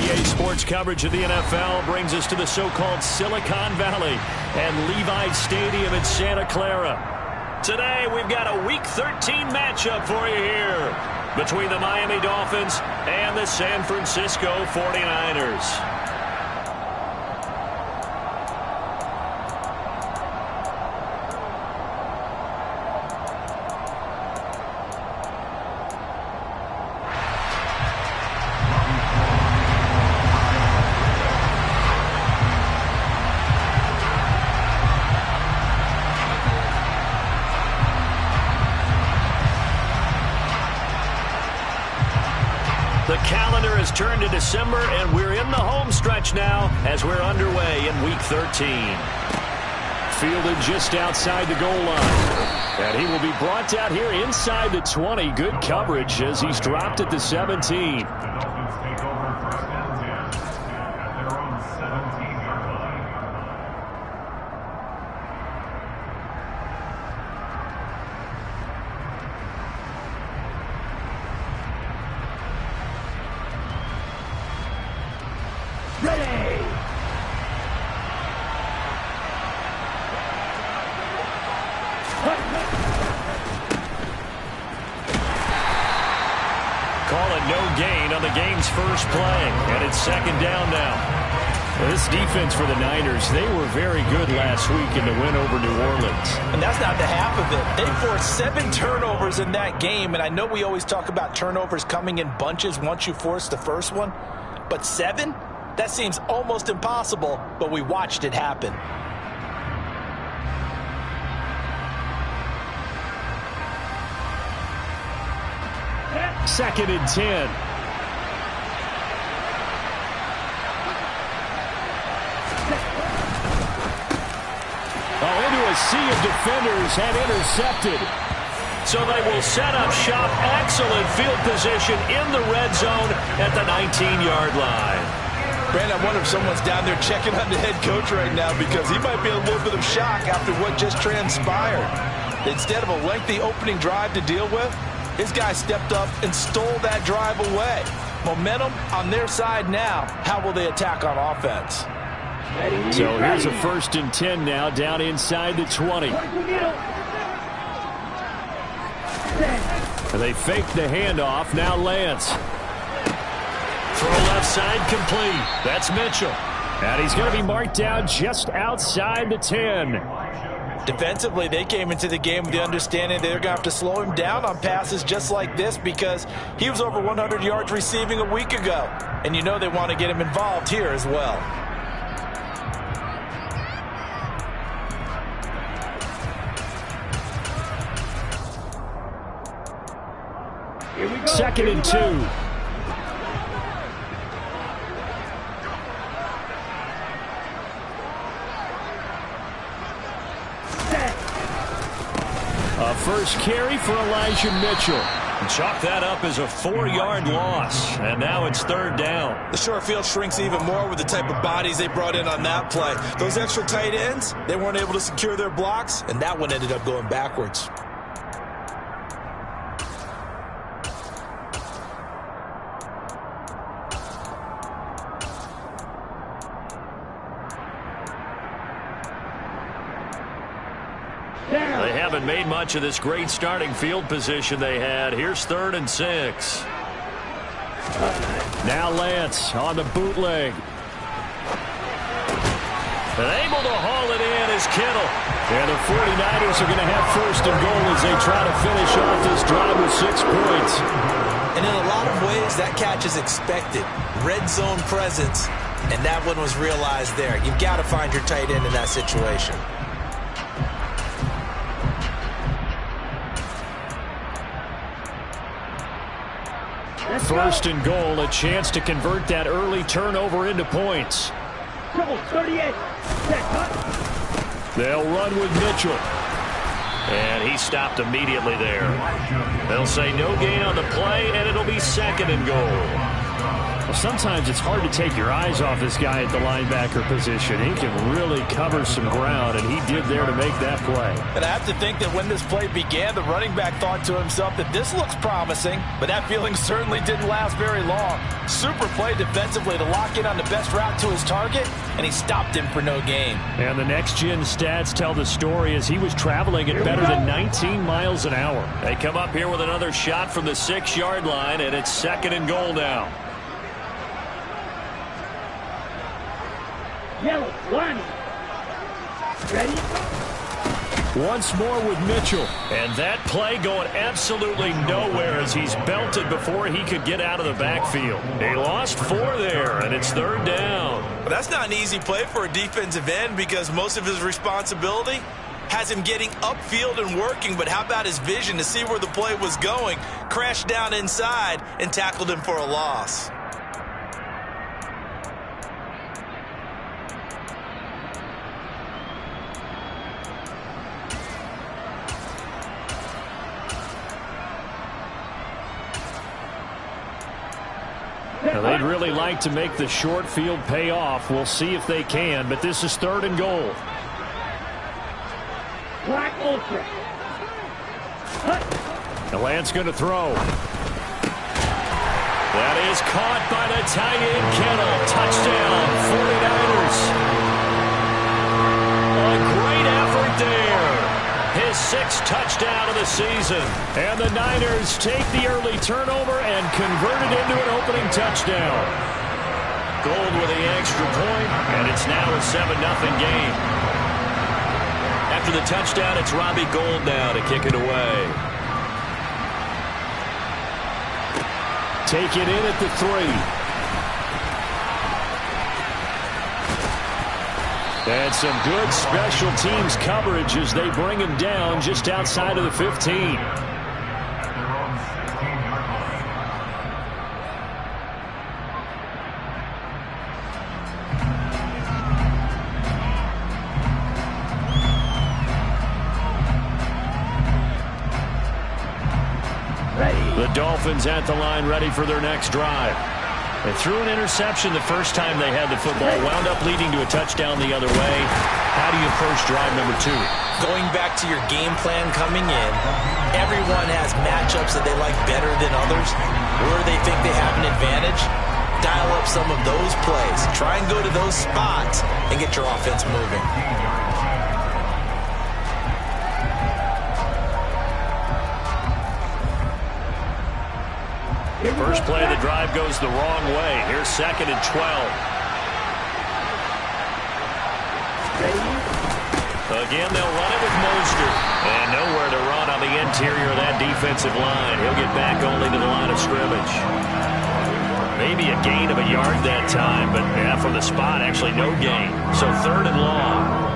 NBA sports coverage of the NFL brings us to the so-called Silicon Valley and Levi's Stadium in Santa Clara. Today, we've got a Week 13 matchup for you here between the Miami Dolphins and the San Francisco 49ers. The calendar has turned to December, and we're in the home stretch now as we're underway in Week 13. Fielded just outside the goal line. And he will be brought down here inside the 20. Good coverage as he's dropped at the 17. No gain on the game's first play, and it's second down now. Well, this defense for the Niners, they were very good last week in the win over New Orleans. And that's not the half of it. They forced 7 turnovers in that game, and I know we always talk about turnovers coming in bunches once you force the first one, but 7? That seems almost impossible, but we watched it happen. Second and 10. Into a sea of defenders and intercepted. So they will set up shop. Excellent field position in the red zone at the 19-yard line. Brandon, I wonder if someone's down there checking on the head coach right now because he might be in a little bit of shock after what just transpired. Instead of a lengthy opening drive to deal with, his guy stepped up and stole that drive away. Momentum on their side now. How will they attack on offense? So here's a 1st and 10 now, down inside the 20. They fake the handoff. Now Lance. Throw left side complete. That's Mitchell. And he's going to be marked down just outside the 10. Defensively, they came into the game with the understanding they're going to have to slow him down on passes just like this because he was over 100 yards receiving a week ago. And you know they want to get him involved here as well. Second and 2. A first carry for Elijah Mitchell. Chalk that up as a 4-yard loss, and now it's 3rd down. The short field shrinks even more with the type of bodies they brought in on that play. Those extra tight ends, they weren't able to secure their blocks, and that one ended up going backwards. They haven't made much of this great starting field position they had. Here's 3rd and 6. Now Lance on the bootleg. And able to haul it in is Kittle. And the 49ers are going to have 1st and goal as they try to finish off this drive with 6 points. And in a lot of ways, that catch is expected. Red zone presence, and that one was realized there. You've got to find your tight end in that situation. 1st and goal, a chance to convert that early turnover into points. They'll run with Mitchell. And he stopped immediately there. They'll say no gain on the play, and it'll be 2nd and goal. Well, sometimes it's hard to take your eyes off this guy at the linebacker position. He can really cover some ground, and he did there to make that play. And I have to think that when this play began, the running back thought to himself that this looks promising, but that feeling certainly didn't last very long. Super play defensively to lock in on the best route to his target, and he stopped him for no gain. And the next-gen stats tell the story as he was traveling at better than 19 miles an hour. They come up here with another shot from the 6-yard line, and it's 2nd and goal now. Yellow, one. Ready? Once more with Mitchell. And that play going absolutely nowhere as he's belted before he could get out of the backfield. He lost 4 there, and it's 3rd down. But that's not an easy play for a defensive end because most of his responsibility has him getting upfield and working, but how about his vision to see where the play was going, crashed down inside, and tackled him for a loss. Now, they'd really like to make the short field pay off. We'll see if they can, but this is 3rd and goal. Black Ultra. The Lance going to throw. That is caught by the tight end, Kittle. Touchdown, 49ers. A great effort there. His 6th touchdown of the season. And the Niners take the early turnover and convert it into an opening touchdown. Gold with the extra point, and it's now a 7-0 game. After the touchdown, it's Robbie Gould now to kick it away. Take it in at the 3. And some good special teams coverage as they bring him down just outside of the 15. The Dolphins at the line ready for their next drive. They threw an interception the first time they had the football, wound up leading to a touchdown the other way. How do you approach drive number 2? Going back to your game plan coming in, everyone has matchups that they like better than others. Where they think they have an advantage, dial up some of those plays. Try and go to those spots and get your offense moving. First play of the drive goes the wrong way. Here's 2nd and 12. Again, they'll run it with Mostert. And nowhere to run on the interior of that defensive line. He'll get back only to the line of scrimmage. Maybe a gain of a yard that time, but yeah, from the spot, actually no gain. So 3rd and long.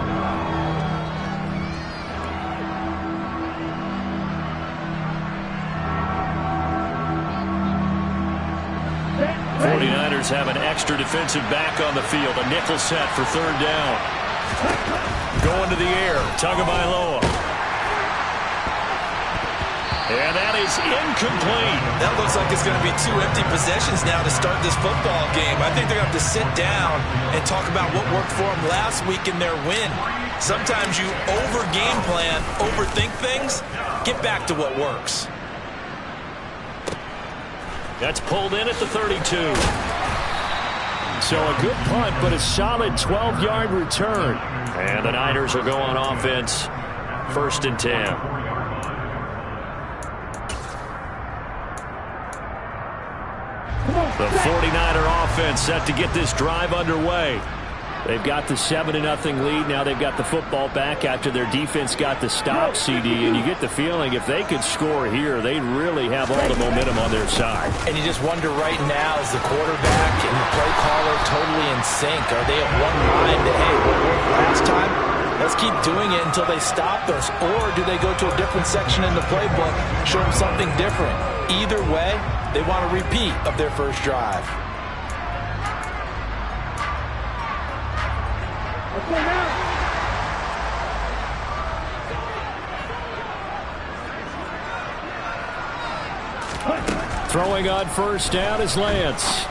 49ers have an extra defensive back on the field. A nickel set for 3rd down. Going to the air. Tagovailoa. And that is incomplete. That looks like it's going to be 2 empty possessions now to start this football game. I think they're going to have to sit down and talk about what worked for them last week in their win. Sometimes you over-game plan, overthink things. Get back to what works. That's pulled in at the 32. So a good punt, but a solid 12-yard return. And the Niners will go on offense. 1st and 10. The 49er offense set to get this drive underway. They've got the 7-0 lead. Now they've got the football back after their defense got the stop, CD. And you get the feeling if they could score here, they'd really have all the momentum on their side. And you just wonder right now, is the quarterback and the play caller totally in sync? Are they of one mind that, hey, what worked last time? Let's keep doing it until they stop us. Or do they go to a different section in the playbook, show them something different? Either way, they want a repeat of their first drive. Throwing on 1st down is Lance.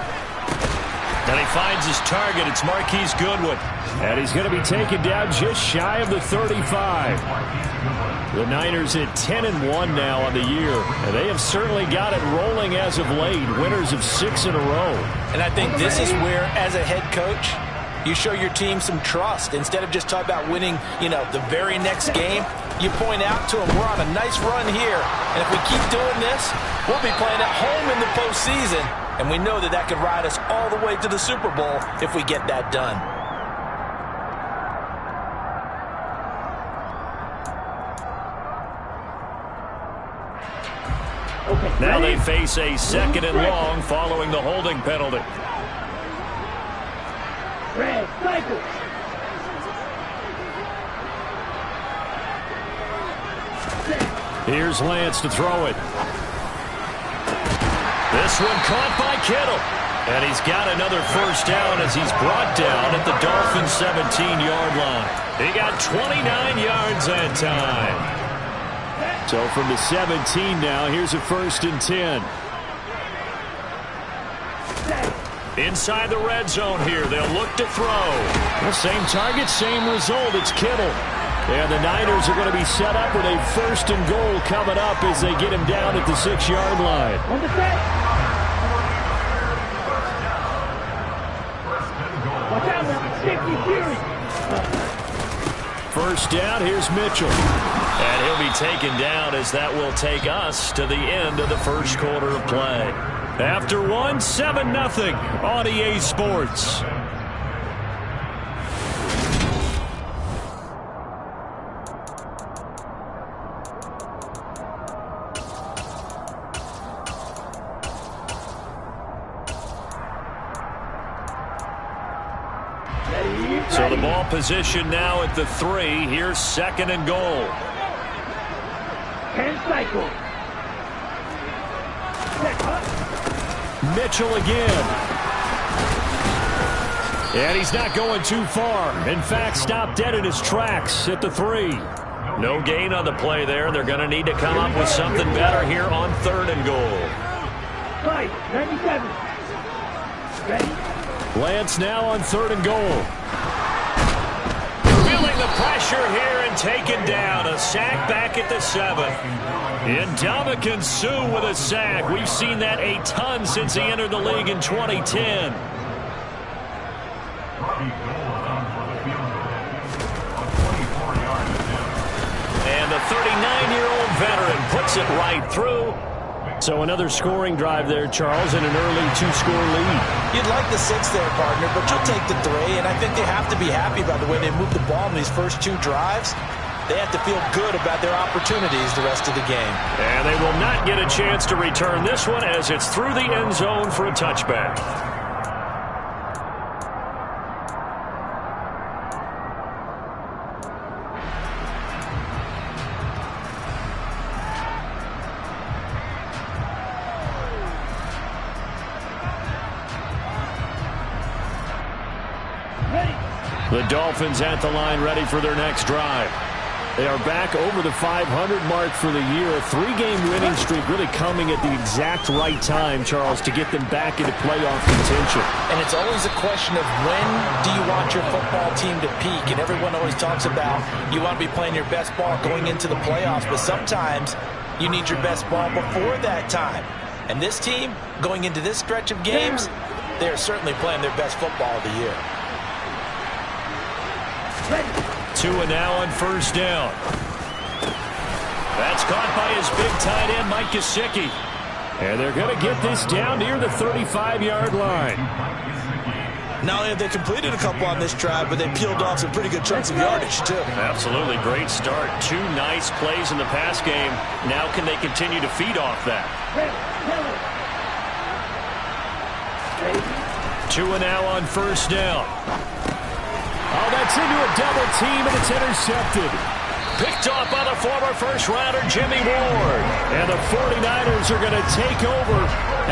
And he finds his target. It's Marquise Goodwin. And he's going to be taken down just shy of the 35. The Niners at 10-1 now on the year. And they have certainly got it rolling as of late. Winners of 6 in a row. And I think this is where, as a head coach, you show your team some trust. Instead of just talking about winning, the very next game, you point out to them, we're on a nice run here. And if we keep doing this, we'll be playing at home in the postseason. And we know that could ride us all the way to the Super Bowl if we get that done. Now they face a 2nd and long following the holding penalty. Red cycle. Here's Lance to throw it. This one caught by Kittle. And he's got another first down as he's brought down at the Dolphins' 17-yard line. He got 29 yards that time. So from the 17 now, here's a 1st and 10. Inside the red zone here, they'll look to throw. The same target, same result. It's Kittle. And the Niners are going to be set up with a 1st and goal coming up as they get him down at the 6-yard line. On the set. Watch out now. Safety fury. First down, here's Mitchell. And he'll be taken down as that will take us to the end of the first quarter of play. After one, 7-0 on EA Sports. So the ball position now at the 3. Here's 2nd and goal. 10 cycle. Mitchell again. And he's not going too far. In fact, stopped dead in his tracks at the 3. No gain on the play there. They're going to need to come up with something better here on 3rd and goal. 97. Ready? Lance now on 3rd and goal. Feeling the pressure here and taken down. A sack back at the 7. Ndamukong Suh with a sack. We've seen that a ton since he entered the league in 2010. And the 39-year-old veteran puts it right through. So another scoring drive there, Charles, and an early 2-score lead. You'd like the 6 there, partner, but you'll take the 3, and I think they have to be happy by the way they moved the ball in these first 2 drives. They have to feel good about their opportunities the rest of the game. And they will not get a chance to return this one as it's through the end zone for a touchback. The Dolphins at the line ready for their next drive. They are back over the 500 mark for the year. A 3-game winning streak really coming at the exact right time, Charles, to get them back into playoff contention. And it's always a question of when do you want your football team to peak? And everyone always talks about you want to be playing your best ball going into the playoffs, but sometimes you need your best ball before that time. And this team, going into this stretch of games, they are certainly playing their best football of the year. Tua now on first down. That's caught by his big tight end, Mike Gesicki. And they're going to get this down near the 35-yard line. Not only have they completed a couple on this drive, but they peeled off some pretty good chunks of yardage, too. Absolutely. Great start. 2 nice plays in the pass game. Now can they continue to feed off that? Tua now on first down. Oh, that's into a double team, and it's intercepted. Picked off by the former first-rounder Jimmy Ward. And the 49ers are going to take over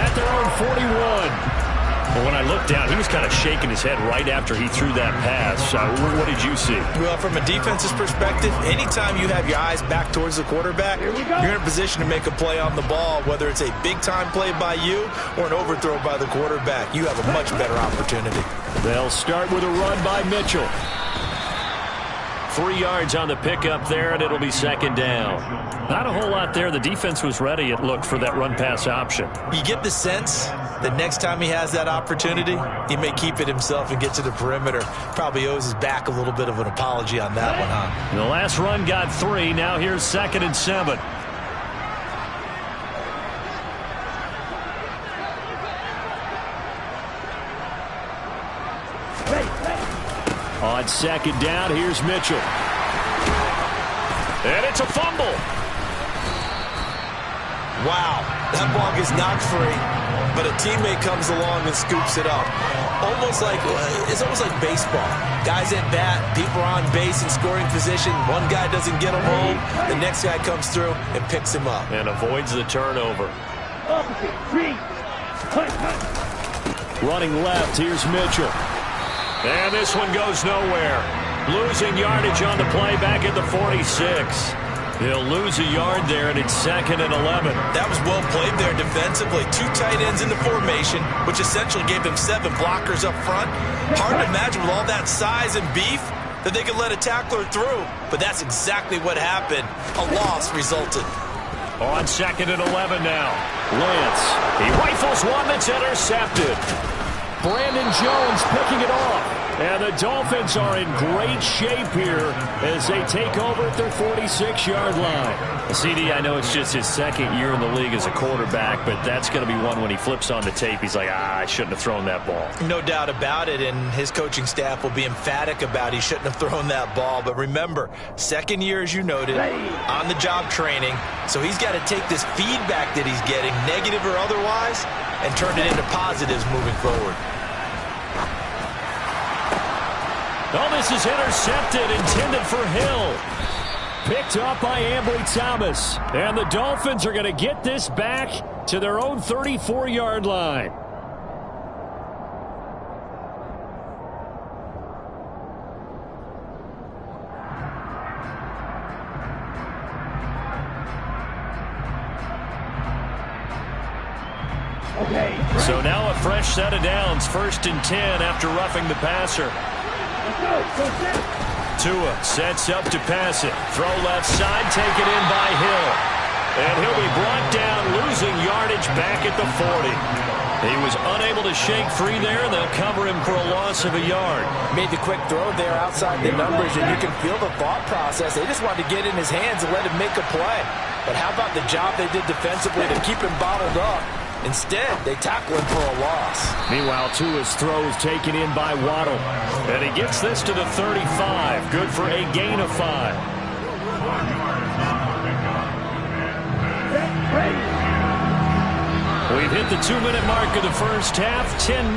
at their own 41. Well, when I looked down, he was kind of shaking his head right after he threw that pass. What did you see? Well, from a defense's perspective, anytime you have your eyes back towards the quarterback, you're in a position to make a play on the ball, whether it's a big-time play by you or an overthrow by the quarterback. You have a much better opportunity. They'll start with a run by Mitchell. 3 yards on the pickup there, and it'll be second down. Not a whole lot there. The defense was ready, it looked, for that run-pass option. You get the sense that next time he has that opportunity, he may keep it himself and get to the perimeter. Probably owes his back a little bit of an apology on that one, huh? The last run got 3. Now here's 2nd and 7. On 2nd down, here's Mitchell. And it's a fumble. Wow, that ball gets knocked free, but a teammate comes along and scoops it up. It's almost like baseball. Guys at bat, people are on base in scoring position. One guy doesn't get him home. The next guy comes through and picks him up. And avoids the turnover. Running left, here's Mitchell. And this one goes nowhere. Losing yardage on the play back at the 46. He'll lose a yard there, and it's 2nd and 11. That was well played there defensively. 2 tight ends in the formation, which essentially gave them 7 blockers up front. Hard to imagine with all that size and beef that they could let a tackler through. But that's exactly what happened. A loss resulted. On 2nd and 11 now. Lance, he rifles one that's intercepted. Brandon Jones picking it off. And the Dolphins are in great shape here as they take over at their 46-yard line. CD, I know it's just his 2nd year in the league as a quarterback, but that's going to be one when he flips on the tape. He's like, I shouldn't have thrown that ball. No doubt about it, and his coaching staff will be emphatic about he shouldn't have thrown that ball. But remember, 2nd year, as you noted, on-the-job training. So he's got to take this feedback that he's getting, negative or otherwise, and turn it into positives moving forward. Oh, this is intercepted, intended for Hill. Picked up by Ambry Thomas. And the Dolphins are going to get this back to their own 34-yard line. So now a fresh set of downs. 1st and 10 after roughing the passer. Tua sets up to pass it. Throw left side, taken in by Hill. And he'll be brought down, losing yardage back at the 40. He was unable to shake free there. They'll cover him for a loss of a yard. Made the quick throw there outside the numbers, and you can feel the thought process. They just wanted to get in his hands and let him make a play. But how about the job they did defensively to keep him bottled up? Instead, they tackle him for a loss. Meanwhile, Tua's throws taken in by Waddle. And he gets this to the 35. Good for a gain of 5. We've hit the 2-minute mark of the first half. 10-0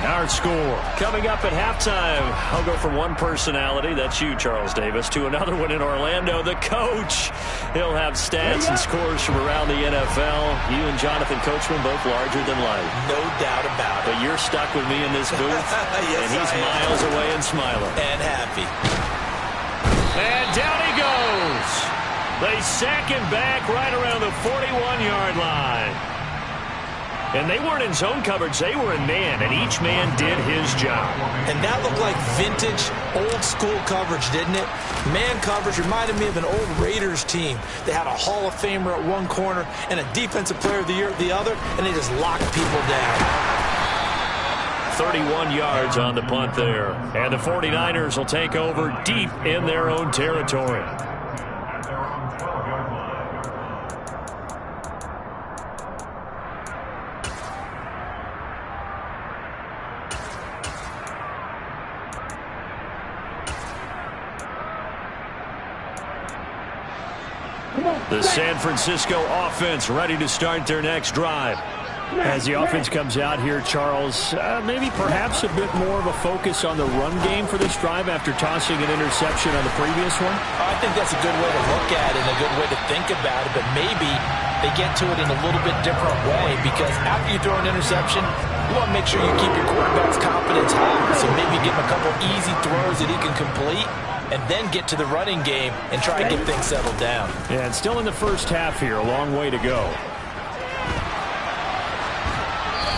our score. Coming up at halftime, I'll go from one personality, that's you, Charles Davis, to another one in Orlando, the coach. He'll have stats and scores from around the NFL. You and Jonathan Coachman both larger than life. No doubt about it. But you're stuck with me in this booth, yes, and he's miles away and smiling. And happy. And down he goes. They sack him back right around the 41-yard line. And they weren't in zone coverage. They were in man, and each man did his job. And that looked like vintage, old-school coverage, didn't it? Man coverage reminded me of an old Raiders team. They had a Hall of Famer at one corner and a Defensive Player of the Year at the other, and they just locked people down. 31 yards on the punt there. And the 49ers will take over deep in their own territory. The San Francisco offense ready to start their next drive. As the offense comes out here, Charles, maybe perhaps a bit more of a focus on the run game for this drive after tossing an interception on the previous one? I think that's a good way to look at it and a good way to think about it, but maybe they get to it in a little bit different way, because after you throw an interception, you want to make sure you keep your quarterback's confidence high. So maybe give him a couple easy throws that he can complete, and then get to the running game and try and get things settled down. Yeah, and still in the first half here, a long way to go.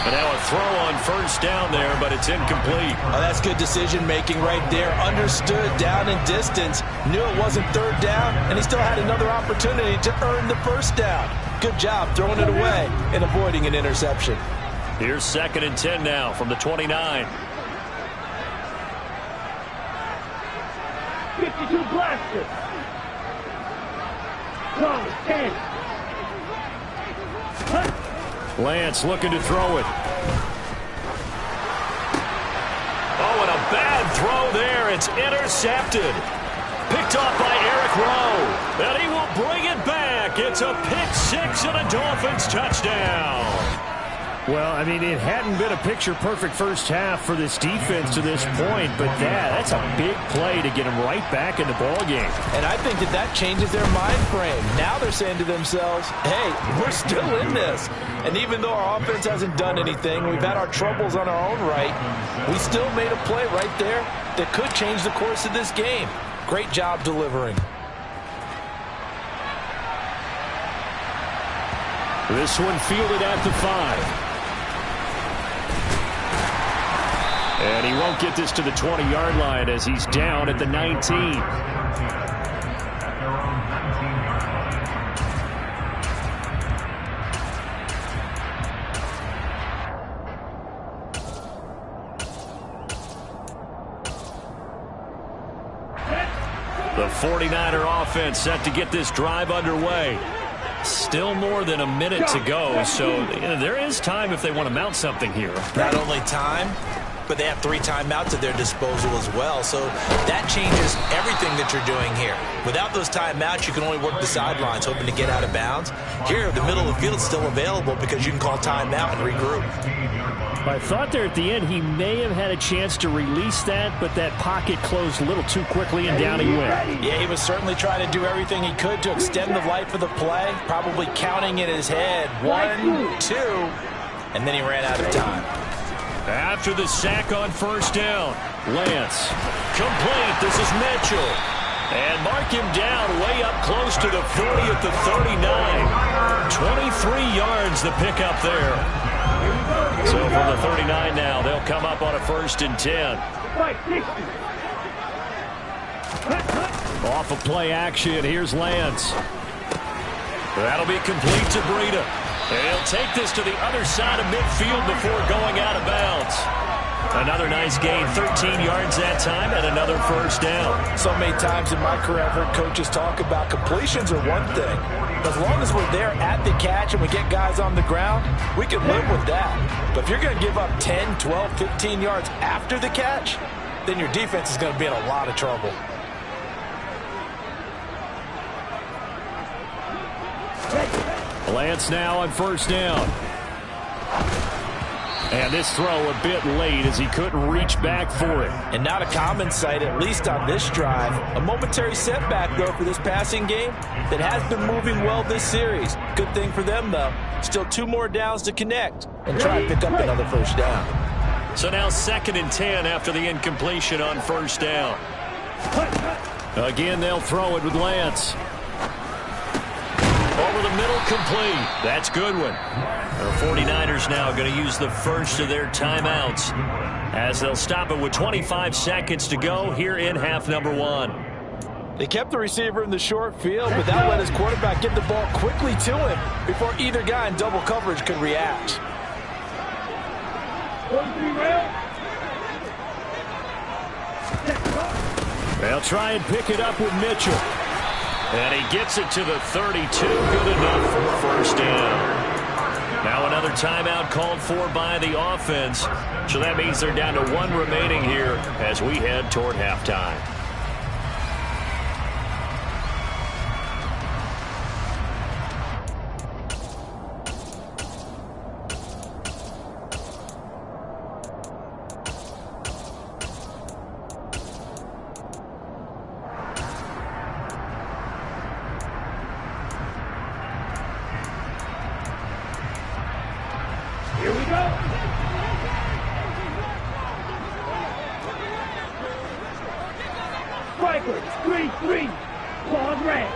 And now a throw on first down there, but it's incomplete. Oh, that's good decision-making right there. Understood down and distance. Knew it wasn't third down, and he still had another opportunity to earn the first down. Good job throwing it away and avoiding an interception. Here's 2nd and 10 now from the 29. 52 blaster. Strong, 10. Lance looking to throw it. Oh, and a bad throw there. It's intercepted. Picked off by Eric Rowe. And he will bring it back. It's a pick six and a Dolphins touchdown. Well, I mean, it hadn't been a picture-perfect first half for this defense to this point, but that's a big play to get them right back in the ballgame. And I think that changes their mind frame. Now they're saying to themselves, hey, we're still in this. And even though our offense hasn't done anything, we've had our troubles on our own right, we still made a play right there that could change the course of this game. Great job delivering. This one fielded at the 5. And he won't get this to the 20-yard line as he's down at the 19. The 49er offense set to get this drive underway. Still more than a minute to go, so there is time if they want to mount something here. Not only time, but they have 3 timeouts at their disposal as well. So that changes everything that you're doing here. Without those timeouts, you can only work the sidelines, hoping to get out of bounds. Here, the middle of the field is still available because you can call timeout and regroup. I thought there at the end he may have had a chance to release that, but that pocket closed a little too quickly and down he went. Yeah, he was certainly trying to do everything he could to extend the life of the play, probably counting in his head 1, 2, and then he ran out of time. After the sack on first down, Lance. Complete. This is Mitchell. And mark him down way up close to the 40 at the 39. 23 yards the pickup there. So from the 39 now, they'll come up on a 1st and 10. Off of play action, here's Lance. That'll be complete to Breida. And he'll take this to the other side of midfield before going out of bounds. Another nice gain, 13 yards that time, and another first down. So many times in my career, I've heard coaches talk about completions are one thing. As long as we're there at the catch and we get guys on the ground, we can live with that. But if you're going to give up 10, 12, 15 yards after the catch, then your defense is going to be in a lot of trouble. Lance now on first down. And this throw a bit late as he couldn't reach back for it. And not a common sight, at least on this drive. A momentary setback, though, for this passing game that has been moving well this series. Good thing for them, though. Still 2 more downs to connect and try to pick up another first down. So now 2nd and 10 after the incompletion on first down. Again, they'll throw it with Lance. Over the middle, complete. That's Goodwin. The 49ers now going to use the first of their timeouts as they'll stop it with 25 seconds to go here in half number 1. They kept the receiver in the short field, but that let his quarterback get the ball quickly to him before either guy in double coverage could react. They'll try and pick it up with Mitchell. And he gets it to the 32. Good enough for a first down. Now another timeout called for by the offense. So that means they're down to 1 remaining here as we head toward halftime. 3. Claws red.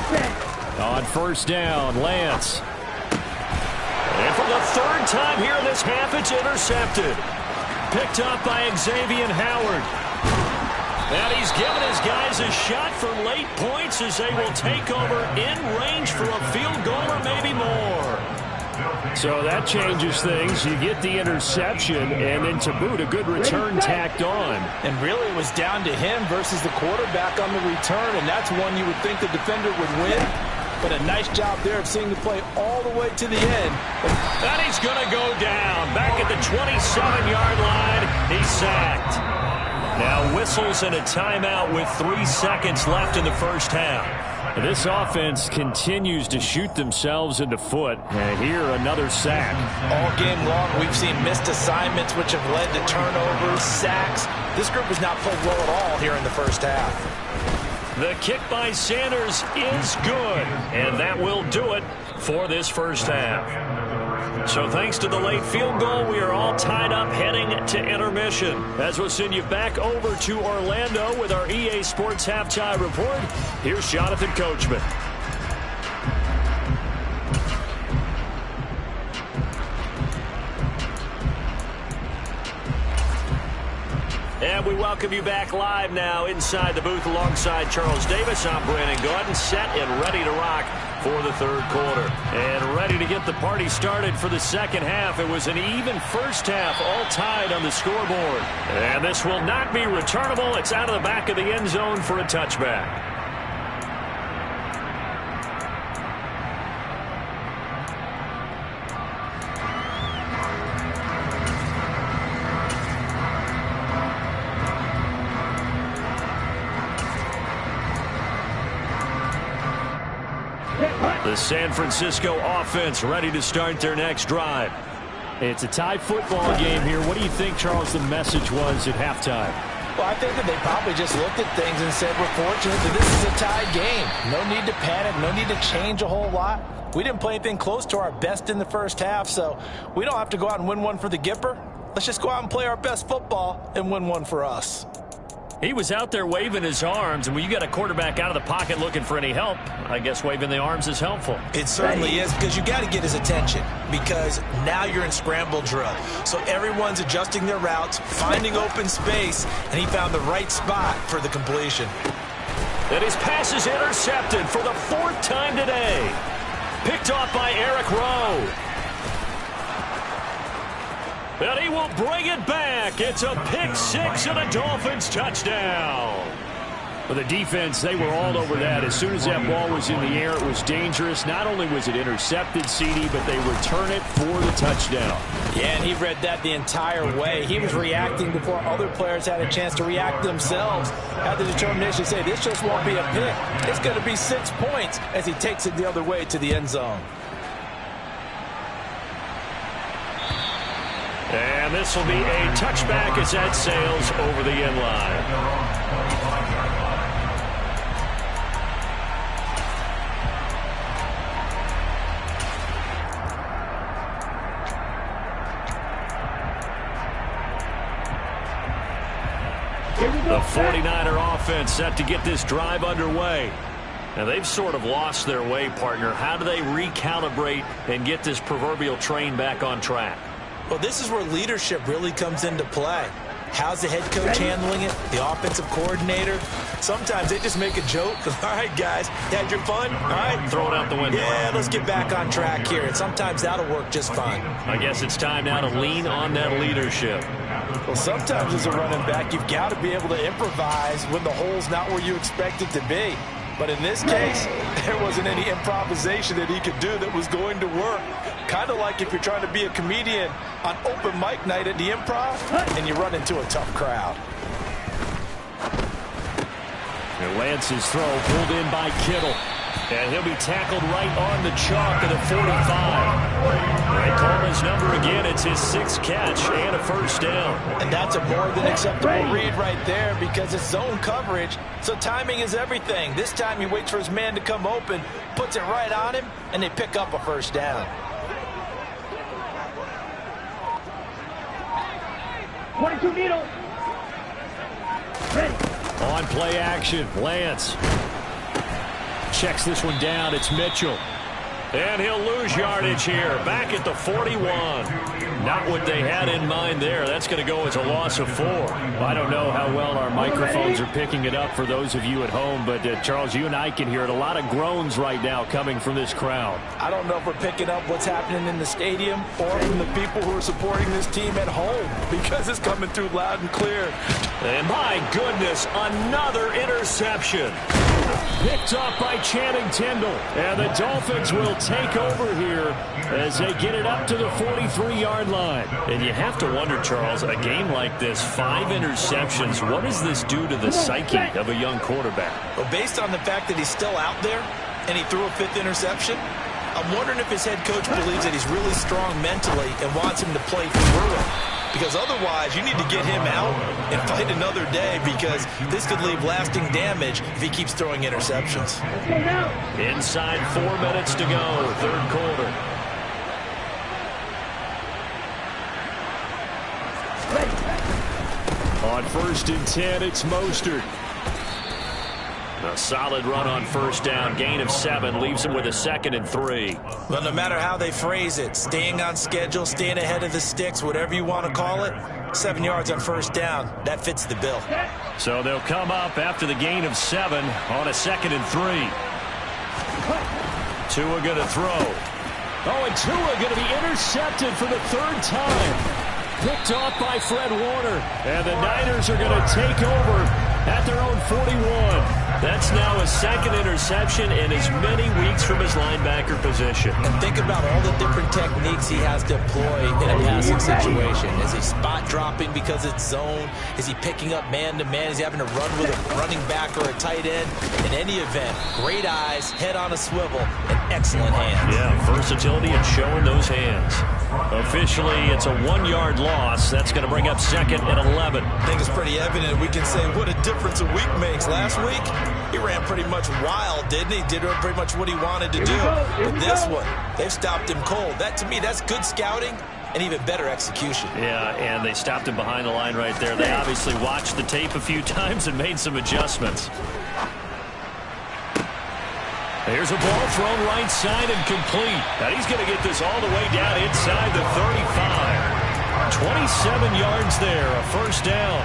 Set. On first down, Lance. And for the third time here in this half, it's intercepted. Picked up by Xavier Howard. And he's given his guys a shot for late points as they will take over in range for a field goal or maybe more. So that changes things. You get the interception, and then to boot, a good return tacked on. And really, it was down to him versus the quarterback on the return, and that's one you would think the defender would win. But a nice job there of seeing the play all the way to the end. And he's going to go down. Back at the 27-yard line, he's sacked. Now whistles and a timeout with 3 seconds left in the first half. This offense continues to shoot themselves in the foot. And here, another sack. All game long, we've seen missed assignments, which have led to turnovers, sacks. This group has not played well at all here in the first half. The kick by Sanders is good. And that will do it for this first half. So thanks to the late field goal, we are all tied up heading to intermission. As we'll send you back over to Orlando with our EA Sports Halftime Report, here's Jonathan Coachman. And we welcome you back live now inside the booth alongside Charles Davis. I'm Brandon Gordon, set and ready to rock for the third quarter. And ready to get the party started for the second half. It was an even first half, all tied on the scoreboard. And this will not be returnable. It's out of the back of the end zone for a touchback. The San Francisco offense ready to start their next drive. It's a tie football game here. What do you think, Charles, the message was at halftime? Well, I think that they probably just looked at things and said, we're fortunate that this is a tied game. No need to panic, no need to change a whole lot. We didn't play anything close to our best in the first half, so we don't have to go out and win one for the Gipper. Let's just go out and play our best football and win one for us. He was out there waving his arms, and when you got a quarterback out of the pocket looking for any help, I guess waving the arms is helpful. It certainly is, because you got to get his attention, because now you're in scramble drill. So everyone's adjusting their routes, finding open space, and he found the right spot for the completion. And his pass is intercepted for the fourth time today. Picked off by Eric Rowe. And he will bring it back. It's a pick six and a Dolphins touchdown. For the defense, they were all over that. As soon as that ball was in the air, it was dangerous. Not only was it intercepted, CD, but they return it for the touchdown. Yeah, and he read that the entire way. He was reacting before other players had a chance to react themselves. Had the determination to say, this just won't be a pick. It's going to be 6 points as he takes it the other way to the end zone. And this will be a touchback as that sails over the end line. The 49er offense set to get this drive underway. Now, they've sort of lost their way, partner. How do they recalibrate and get this proverbial train back on track? Well, this is where leadership really comes into play. How's the head coach handling it? The offensive coordinator? Sometimes they just make a joke. All right, guys, you had your fun? All right. Throw it out the window. Yeah, let's get back on track here. And sometimes that'll work just fine. I guess it's time now to lean on that leadership. Well, sometimes as a running back, you've got to be able to improvise when the hole's not where you expect it to be. But in this case, there wasn't any improvisation that he could do that was going to work. Kind of like if you're trying to be a comedian on open mic night at the Improv and you run into a tough crowd. And Lance's throw pulled in by Kittle. And he'll be tackled right on the chalk at the 45. They call his number again. It's his 6th catch and a first down. And that's a more than acceptable read right there because it's zone coverage. So timing is everything. This time he waits for his man to come open, puts it right on him, and they pick up a first down. 22 needle. Ready. On play action, Lance checks this one down. It's Mitchell. And he'll lose yardage here. Back at the 41. Not what they had in mind there. That's going to go as a loss of 4. I don't know how well our microphones are picking it up for those of you at home, but Charles, you and I can hear it. A lot of groans right now coming from this crowd. I don't know if we're picking up what's happening in the stadium or from the people who are supporting this team at home, because it's coming through loud and clear. And my goodness, another interception. Picked up by Channing Tindall. And the Dolphins will take over here as they get it up to the 43-yard line. And you have to wonder, Charles, a game like this, 5 interceptions, what does this do to the psyche of a young quarterback? Well, based on the fact that he's still out there and he threw a 5th interception, I'm wondering if his head coach believes that he's really strong mentally and wants him to play through it. Because otherwise, you need to get him out and fight another day, because this could leave lasting damage if he keeps throwing interceptions. Inside 4 minutes to go, 3rd quarter. On 1st and 10, it's Mostert. A solid run on 1st down. Gain of 7 leaves him with a 2nd and 3. Well, no matter how they phrase it, staying on schedule, staying ahead of the sticks, whatever you want to call it, 7 yards on 1st down, that fits the bill. So they'll come up after the gain of 7 on a 2nd and 3. Tua going to throw. Oh, and Tua going to be intercepted for the 3rd time. Picked off by Fred Warner. And the Niners are going to take over at their own 41. That's now a 2nd interception in as many weeks from his linebacker position. And think about all the different techniques he has to employ in a passing situation. Is he spot dropping because it's zone? Is he picking up man-to-man? Is he having to run with a running back or a tight end? In any event, great eyes, head on a swivel, and excellent hands. Yeah, versatility and showing those hands. Officially, it's a 1-yard loss. That's going to bring up 2nd and 11. I think it's pretty evident. We can say what a difference a week makes. Last week, he ran pretty much wild, didn't he? Did pretty much what he wanted to do. But this one, they've stopped him cold. That, to me, that's good scouting and even better execution. Yeah, and they stopped him behind the line right there. They obviously watched the tape a few times and made some adjustments. Here's a ball thrown right side and complete. And he's going to get this all the way down inside the 35. 27 yards there, a 1st down.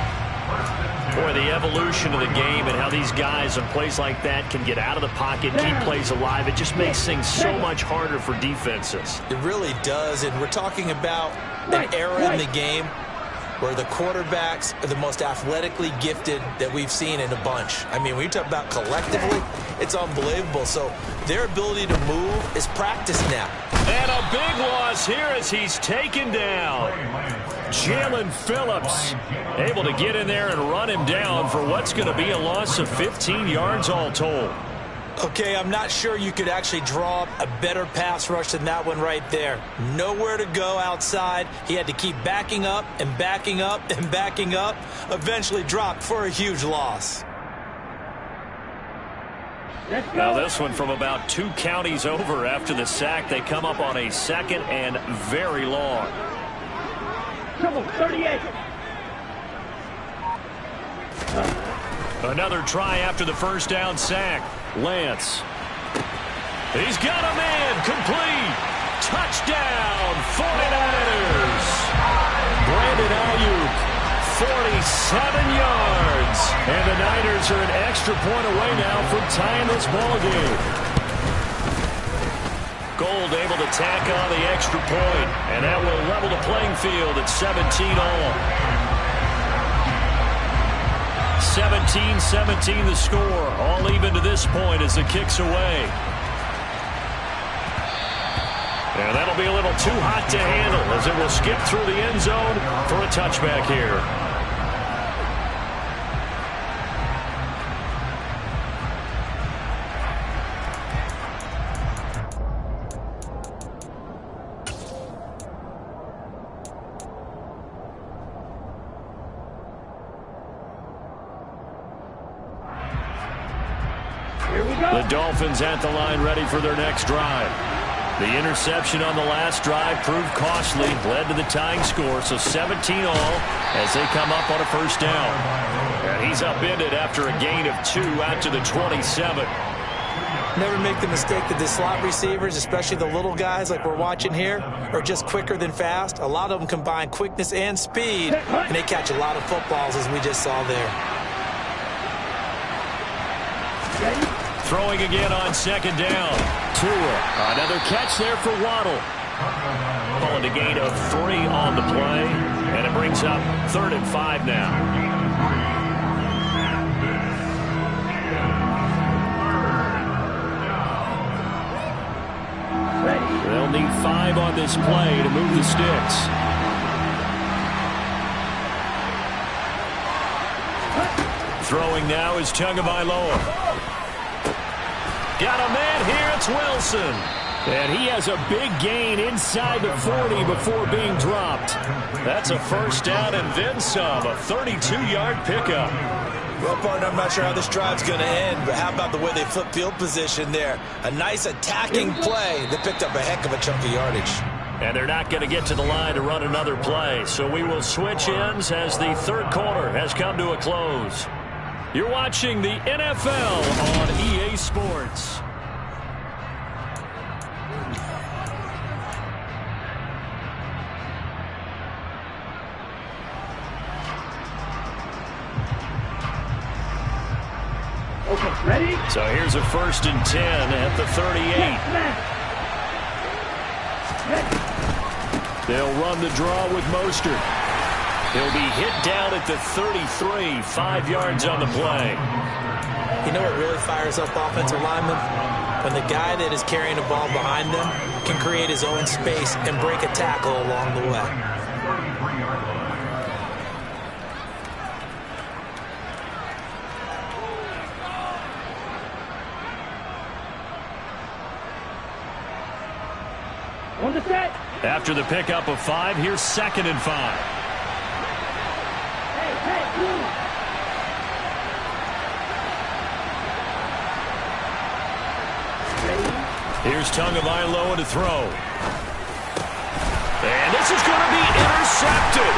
Boy, the evolution of the game and how these guys on plays like that can get out of the pocket, keep plays alive, it just makes things so much harder for defenses. It really does, and we're talking about an era in the game where the quarterbacks are the most athletically gifted that we've seen in a bunch. I mean, when you talk about collectively, it's unbelievable. So their ability to move is practiced now. And a big loss here as he's taken down. Jalen Phillips able to get in there and run him down for what's going to be a loss of 15 yards all told. Okay, I'm not sure you could actually draw up a better pass rush than that one right there. Nowhere to go outside. He had to keep backing up and backing up and backing up. Eventually dropped for a huge loss. Now this one from about 2 counties over after the sack. They come up on a 2nd and very long. Trouble, 38. Another try after the 1st down sack. Lance. He's got a man. Complete. Touchdown, 49ers. Brandon Ayuk, 47 yards. And the Niners are an extra point away now from tying this ball game. Gold able to tack on the extra point, and that will level the playing field at 17 all. 17-17 the score. All even to this point as the kick's away. And that'll be a little too hot to handle as it will skip through the end zone for a touchback here. The Dolphins at the line ready for their next drive. The interception on the last drive proved costly, led to the tying score, so 17 all as they come up on a 1st down. And And he's upended after a gain of 2 out to the 27. Never make the mistake that the slot receivers, especially the little guys like we're watching here, are just quicker than fast. A lot of them combine quickness and speed, and they catch a lot of footballs, as we just saw there. Throwing again on second down. Tua. Another catch there for Waddle. Calling a gain of 3 on the play, and it brings up 3rd and 5 now. They'll need 5 on this play to move the sticks. Throwing now is Tagovailoa. Got a man here, it's Wilson. And he has a big gain inside the 40 before being dropped. That's a first down and then some, a 32-yard pickup. Well, partner, I'm not sure how this drive's going to end, but how about the way they flip field position there? A nice attacking play that picked up a heck of a chunk of yardage. And they're not going to get to the line to run another play, so we will switch ends as the 3rd quarter has come to a close. You're watching the NFL on EA Sports. Ready? So here's a 1st and 10 at the 38. They'll run the draw with Mostert. He'll be hit down at the 33, 5 yards on the play. You know what really fires up offensive linemen? When the guy that is carrying the ball behind them can create his own space and break a tackle along the way. On the set. After the pickup of 5, here's 2nd and 5. Here's Tagovailoa to throw. And this is going to be intercepted.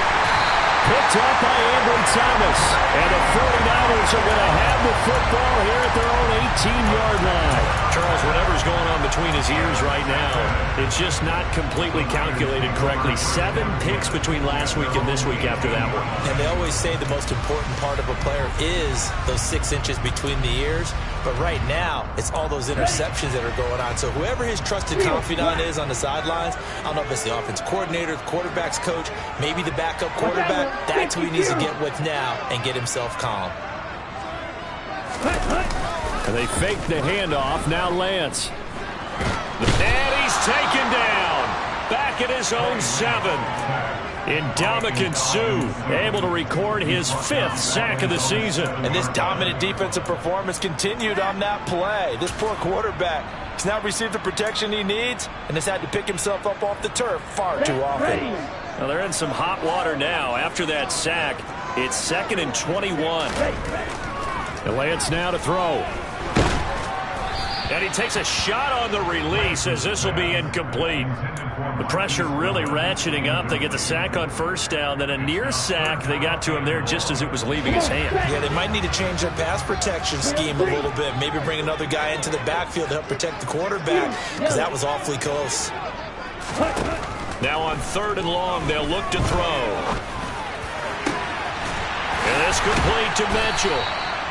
Picked up by Ambry Thomas. And the 49ers are going to have the football here at their own 18-yard line. Charles, whatever's going on between his ears right now, it's just not completely calculated correctly. 7 picks between last week and this week after that one. And they always say the most important part of a player is those 6 inches between the ears. But right now, it's all those interceptions that are going on. So whoever his trusted confidant is on the sidelines, I don't know if it's the offense coordinator, the quarterback's coach, maybe the backup quarterback, that's who he needs to get with now and get himself calm. And they fake the handoff. Now Lance. And he's taken down. Back at his own 7. Ndamukong Suh able to record his 5th sack of the season. And this dominant defensive performance continued on that play. This poor quarterback has now received the protection he needs and has had to pick himself up off the turf far too often. Well, they're in some hot water now. After that sack, it's 2nd and 21. And Lance now to throw. And he takes a shot on the release as this will be incomplete. The pressure really ratcheting up. They get the sack on 1st down. Then a near sack. They got to him there just as it was leaving his hand. Yeah, they might need to change their pass protection scheme a little bit. Maybe bring another guy into the backfield to help protect the quarterback, because that was awfully close. Now on 3rd and long, they'll look to throw. And this complete to Mitchell.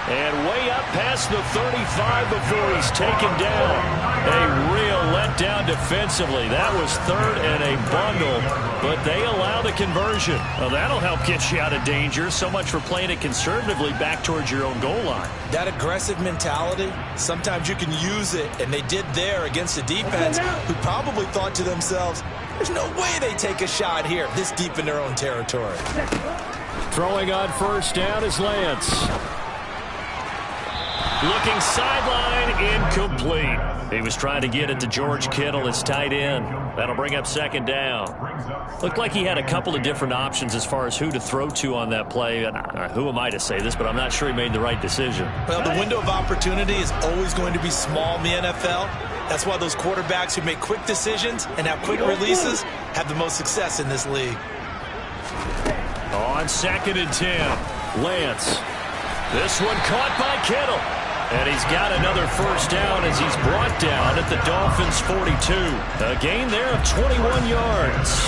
And way up past the 35 before he's taken down. A real letdown defensively. That was 3rd and a bundle, but they allow the conversion. Well, that'll help get you out of danger. So much for playing it conservatively back towards your own goal line. That aggressive mentality, sometimes you can use it, and they did there against the defense, who probably thought to themselves, there's no way they take a shot here this deep in their own territory. Throwing on 1st down is Lance. Looking sideline, incomplete. He was trying to get it to George Kittle, his tight end. That'll bring up 2nd down. Looked like he had a couple of different options as far as who to throw to on that play. And who am I to say this, but I'm not sure he made the right decision. Well, the window of opportunity is always going to be small in the NFL. That's why those quarterbacks who make quick decisions and have quick releases have the most success in this league. On 2nd and 10, Lance. This one caught by Kittle. And he's got another first down as he's brought down at the Dolphins' 42. A gain there of 21 yards.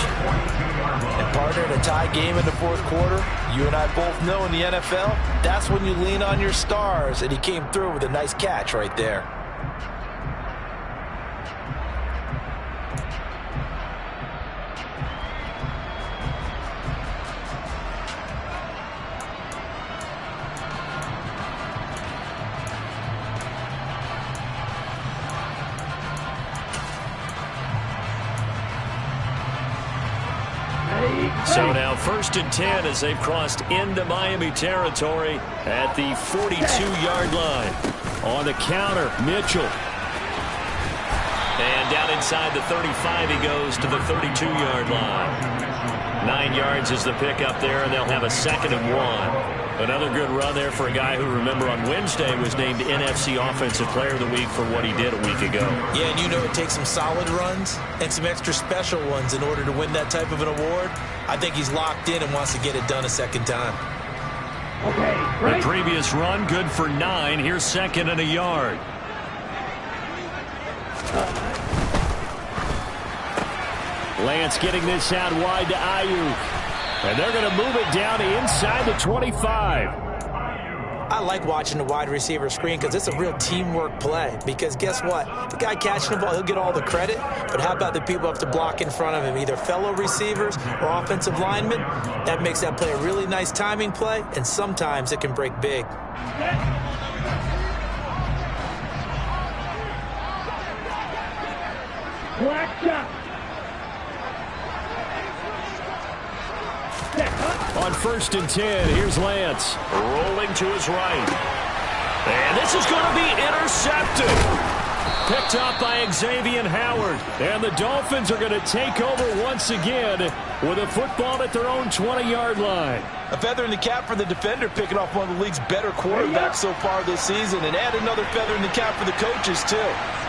And partner, in a tie game in the fourth quarter, you and I both know in the NFL, that's when you lean on your stars, and he came through with a nice catch right there. So now 1st and 10 as they've crossed into Miami territory at the 42-yard line. On the counter, Mitchell. And down inside the 35 he goes to the 32-yard line. 9 yards is the pickup there, and they'll have a 2nd and 1. Another good run there for a guy who, remember, on Wednesday was named NFC Offensive Player of the Week for what he did a week ago. Yeah, and you know it takes some solid runs and some extra special ones in order to win that type of an award. I think he's locked in and wants to get it done a second time. Okay, right. The previous run, good for 9. Here's 2nd and a yard. Lance getting this out wide to Ayuk. And they're going to move it down to inside the 25. I like watching the wide receiver screen because it's a real teamwork play. Because guess what? The guy catching the ball, he'll get all the credit. But how about the people up to block in front of him, either fellow receivers or offensive linemen? That makes that play a really nice timing play, and sometimes it can break big. Black shot. On 1st and 10, here's Lance. Rolling to his right. And this is going to be intercepted. Picked up by Xavier Howard. And the Dolphins are going to take over once again with a football at their own 20-yard line. A feather in the cap for the defender, picking off one of the league's better quarterbacks so far this season, and add another feather in the cap for the coaches, too.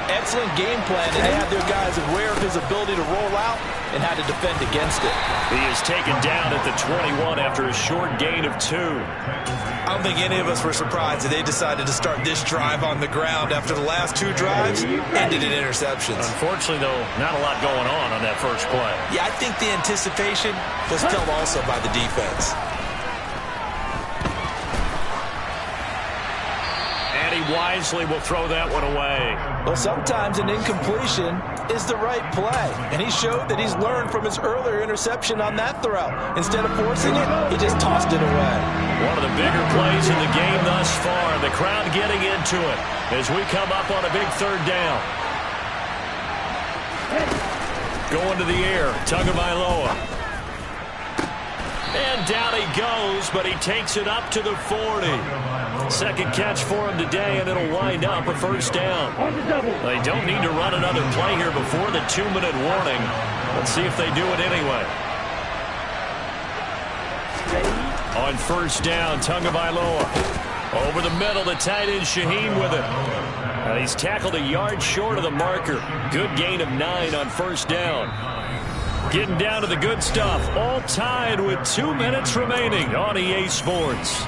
Excellent game plan, and they had their guys aware of his ability to roll out and how to defend against it. He is taken down at the 21 after a short gain of 2. I don't think any of us were surprised that they decided to start this drive on the ground after the last 2 drives ended in interceptions. Unfortunately, though, not a lot going on that first play. Yeah, I think the anticipation was felt also by the defense. And he wisely will throw that one away. Well, sometimes an incompletion is the right play, and he showed that he's learned from his earlier interception on that throw. Instead of forcing it, he just tossed it away. One of the bigger plays in the game thus far. The crowd getting into it as we come up on a big 3rd down. Going to the air, Tagovailoa. And down he goes, but he takes it up to the 40. 2nd catch for him today, and it'll wind up a 1st down. They don't need to run another play here before the 2-minute warning. Let's see if they do it anyway. On 1st down, Tagovailoa. Over the middle, the tight end Shaheen with it. And he's tackled a yard short of the marker. Good gain of 9 on 1st down. Getting down to the good stuff. All tied with 2 minutes remaining on EA Sports.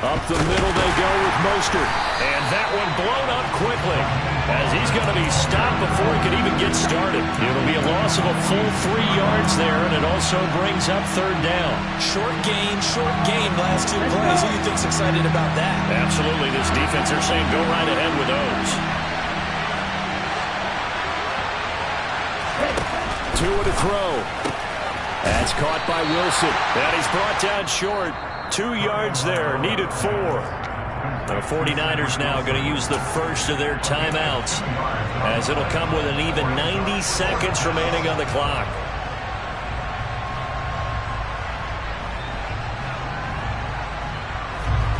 Up the middle they go with Mostert. And that one blown up quickly as he's going to be stopped before he can even get started. It'll be a loss of a full 3 yards there, and it also brings up 3rd down. Short gain, last 2 plays. Who do you think's excited about that? Absolutely. This defense, they're saying go right ahead with those. 2 to throw. That's caught by Wilson. And he's brought down short. 2 yards there, needed 4. The 49ers now going to use the first of their timeouts as it'll come with an even 90 seconds remaining on the clock.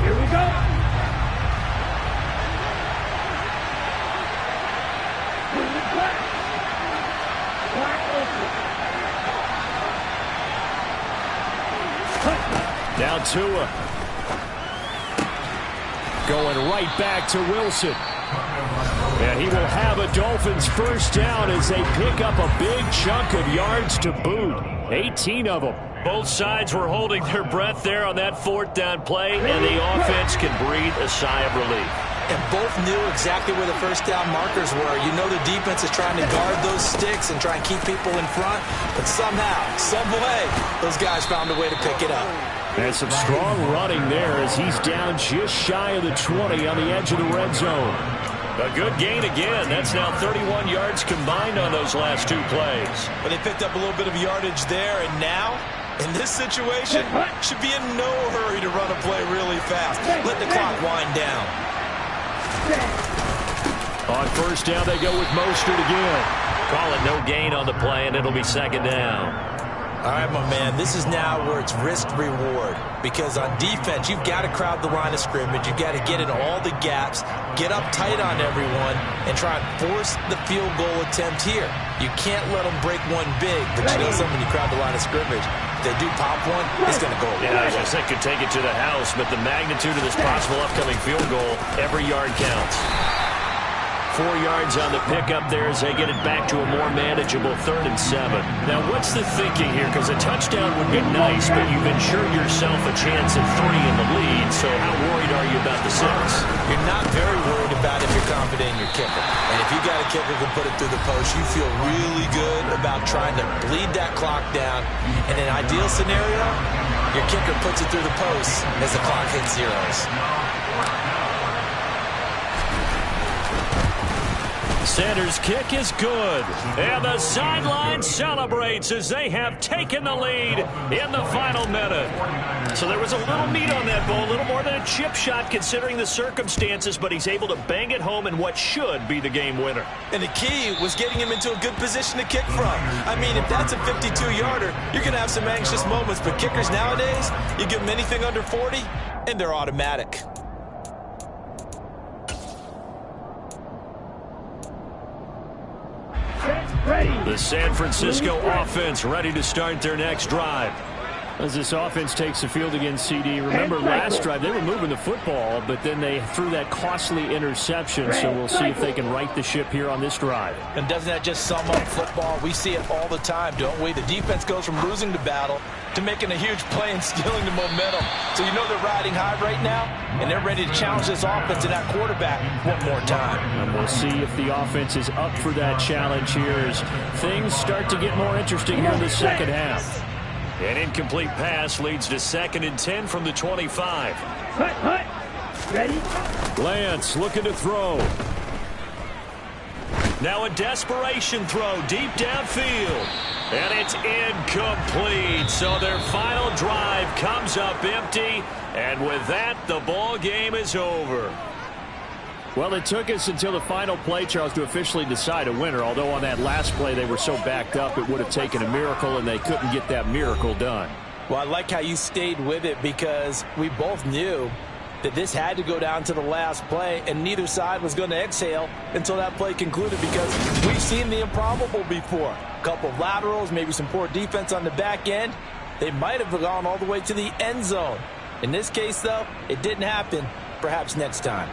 Here we go. Now Tua. Going right back to Wilson. And he will have a Dolphins first down as they pick up a big chunk of yards to boot. 18 of them. Both sides were holding their breath there on that fourth down play, and the offense can breathe a sigh of relief. And both knew exactly where the first down markers were. You know the defense is trying to guard those sticks and try and keep people in front. But somehow, some way, those guys found a way to pick it up. And some strong running there as he's down just shy of the 20 on the edge of the red zone. A good gain again. That's now 31 yards combined on those last two plays. But they picked up a little bit of yardage there, and now, in this situation, should be in no hurry to run a play really fast. Let the clock wind down. On first down, they go with Mostert again. Call it no gain on the play, and it'll be second down. All right, my man, this is now where it's risk-reward. Because on defense, you've got to crowd the line of scrimmage. You've got to get in all the gaps, get up tight on everyone, and try and force the field goal attempt here. You can't let them break one big, but you know something, when you crowd the line of scrimmage, if they do pop one, it's going to go away. Yeah, I just think could take it to the house, but the magnitude of this possible upcoming field goal, every yard counts. 4 yards on the pickup there as they get it back to a more manageable 3rd and 7. Now, what's the thinking here? Because a touchdown would be nice, but you've ensured yourself a chance at 3 in the lead, so how worried are you about the 6? You're not very worried about if you're confident in your kicker. And if you got a kicker who can put it through the post, you feel really good about trying to bleed that clock down. In an ideal scenario, your kicker puts it through the post as the clock hits zeros. Sanders' kick is good. And the sideline celebrates as they have taken the lead in the final minute. So there was a little meat on that ball, a little more than a chip shot considering the circumstances, but he's able to bang it home in what should be the game winner. And the key was getting him into a good position to kick from. I mean, if that's a 52-yarder, you're going to have some anxious moments, but kickers nowadays, you give them anything under 40, and they're automatic. The San Francisco offense ready to start their next drive. As this offense takes the field against CD, remember last drive they were moving the football, but then they threw that costly interception, so we'll see if they can right the ship here on this drive. And doesn't that just sum up football? We see it all the time, don't we? The defense goes from losing the battle to making a huge play and stealing the momentum. So you know they're riding high right now, and they're ready to challenge this offense and that quarterback one more time. And we'll see if the offense is up for that challenge here as things start to get more interesting here in the second half. An incomplete pass leads to 2nd and 10 from the 25. Ready? Lance looking to throw. Now a desperation throw deep downfield. And it's incomplete. So their final drive comes up empty. And with that, the ball game is over. Well, it took us until the final play, Charles, to officially decide a winner. Although on that last play they were so backed up, it would have taken a miracle, and they couldn't get that miracle done. Well, I like how you stayed with it because we both knew that this had to go down to the last play, and neither side was going to exhale until that play concluded because we've seen the improbable before. A couple of laterals, maybe some poor defense on the back end. They might have gone all the way to the end zone. In this case, though, it didn't happen. Perhaps next time.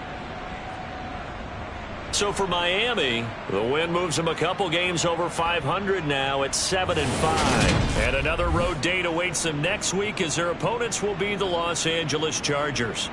So for Miami, the win moves them a couple games over 500 now at 7-5. And another road date awaits them next week as their opponents will be the Los Angeles Chargers.